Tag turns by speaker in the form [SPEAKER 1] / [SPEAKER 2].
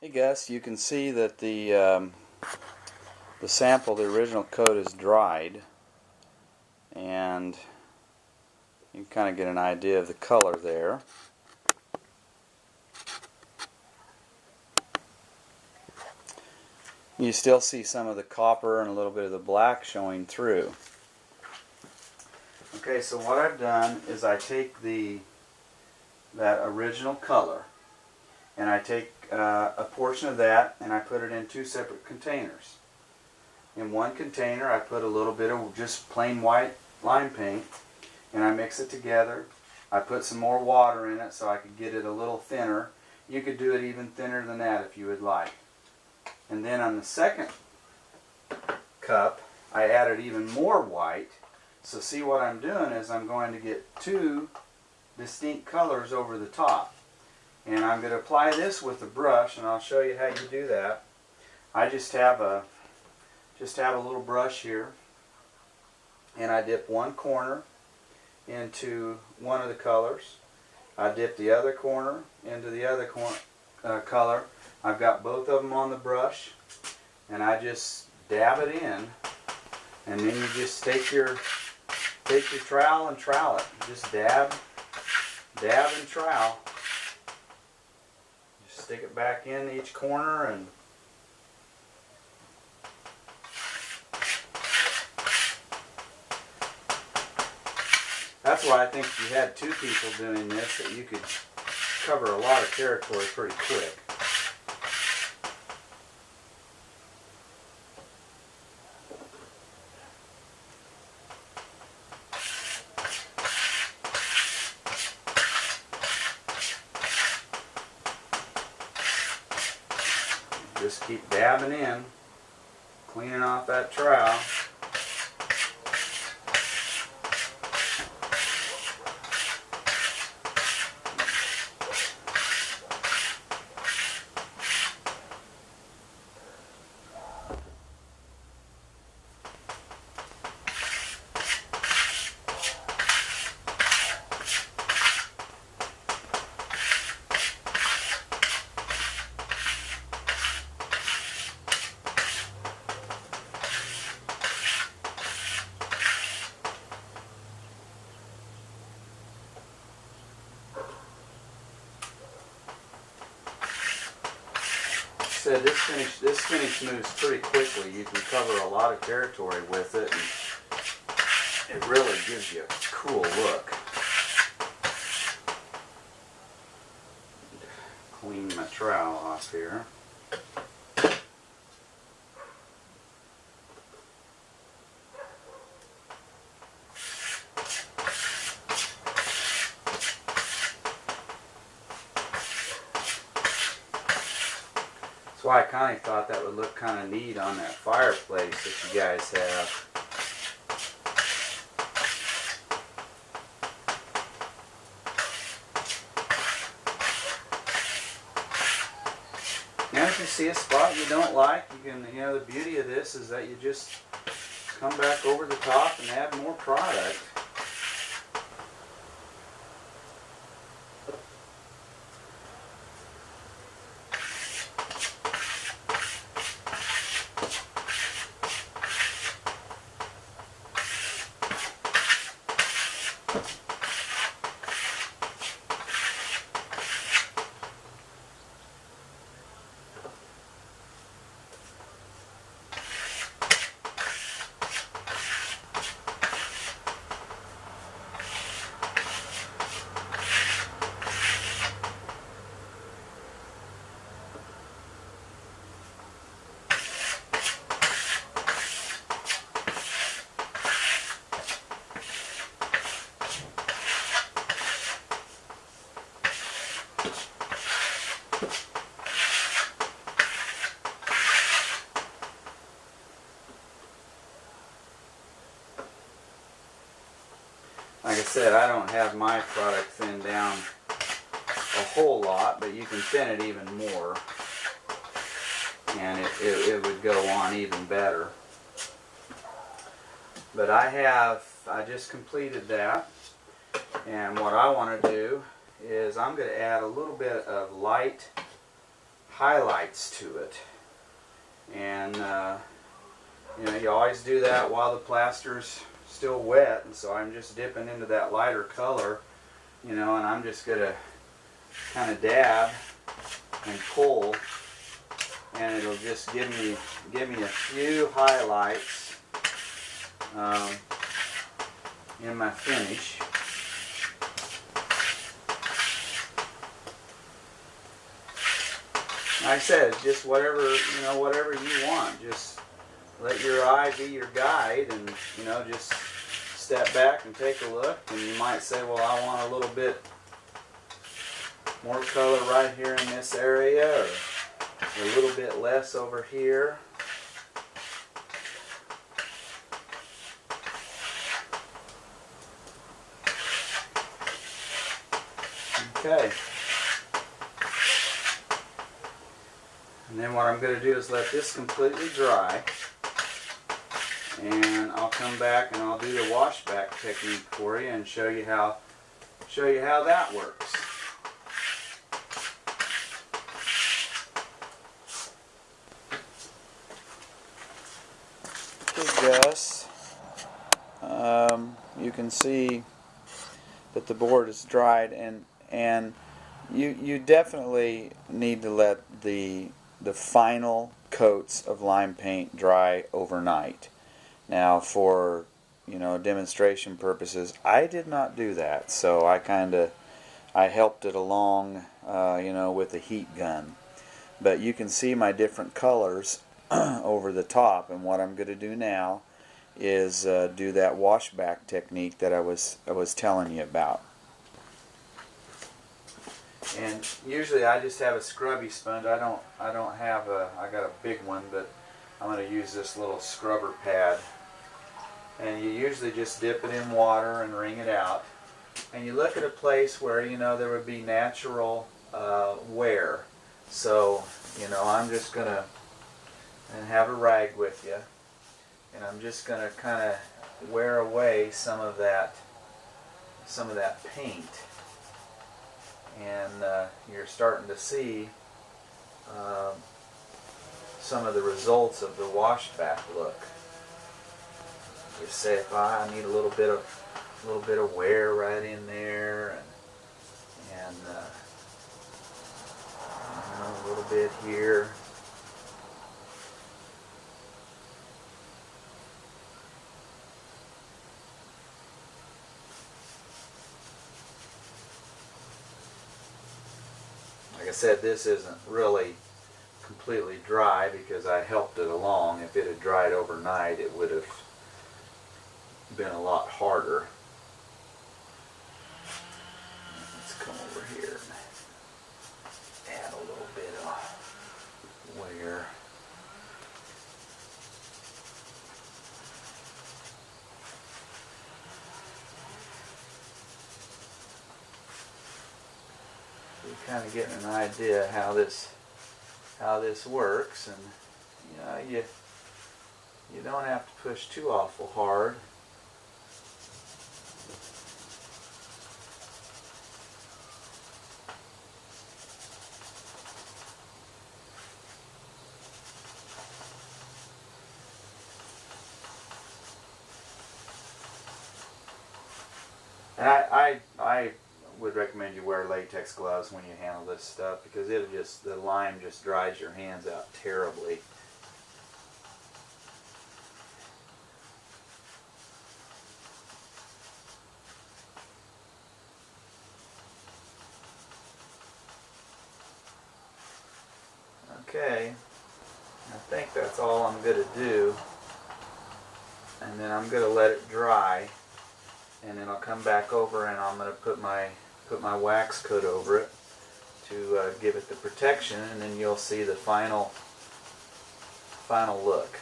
[SPEAKER 1] Hey Gus, you can see that the sample, the original coat, is dried, and you can kind of get an idea of the color there. You still see some of the copper and a little bit of the black showing through. Okay, so what I've done is I take that original color, and I take a portion of that and I put it in two separate containers. In one container I put a little bit of just plain white lime paint, and I mix it together. I put some more water in it so I could get it a little thinner. You could do it even thinner than that if you would like. And then on the second cup I added even more white. So see, what I'm doing is I'm going to get two distinct colors over the top. And I'm going to apply this with a brush, and I'll show you how you do that. I just have a little brush here, and I dip one corner into one of the colors. I dip the other corner into the other color. I've got both of them on the brush, and I just dab it in, and then you just take your trowel and trowel it. Just dab and trowel. Stick it back in each corner, and that's why I think if you had two people doing this, that you could cover a lot of territory pretty quick. Just keep dabbing in, cleaning off that trowel. Said this finish moves pretty quickly. You can cover a lot of territory with it, and it really gives you a cool look. Clean my trowel off here. That's why I kind of thought that would look kind of neat on that fireplace that you guys have. Now if you see a spot you don't like, you can, the beauty of this is that you just come back over the top and add more product. Like I said, I don't have my product thinned down a whole lot, but you can thin it even more, and it would go on even better. But I just completed that, and what I want to do is I'm going to add a little bit of light highlights to it. And you know, you always do that while the plaster's still wet, and so I'm just dipping into that lighter color, you know, and I'm just gonna kind of dab and pull, and it'll just give me a few highlights in my finish. Like I said, it's just whatever, you know, whatever you want. Just let your eye be your guide, and, you know, just step back and take a look, and you might say, well, I want a little bit more color right here in this area, or a little bit less over here. Okay. And then what I'm going to do is let this completely dry, and I'll come back and I'll do the washback technique for you and show you how that works. Okay, Gus, you can see that the board is dried, and you definitely need to let the final coats of lime paint dry overnight. Now, for, you know, demonstration purposes, I did not do that, so I helped it along, you know, with a heat gun. But you can see my different colors over the top, and what I'm going to do now is do that washback technique that I was telling you about. And usually I just have a scrubby sponge. I don't have I got a big one, but I'm going to use this little scrubber pad. And you usually just dip it in water and wring it out. And you look at a place where, you know, there would be natural wear. So, you know, I'm just going to, and have a rag with you, and I'm just going to kind of wear away some of that paint. And you're starting to see some of the results of the washback look. You say, if I need a little bit of wear right in there, and you know, a little bit here. Like I said, this isn't really completely dry because I helped it along. If it had dried overnight, it would have been a lot harder. Let's come over here and add a little bit of wear. You're kind of getting an idea how this works, and you know, you don't have to push too awful hard. And I would recommend you wear latex gloves when you handle this stuff, because the lime just dries your hands out terribly. Okay, I think that's all I'm going to do, and then I'm going to let it dry, and then I'll come back over and I'm going to put my wax coat over it to give it the protection, and then you'll see the final look.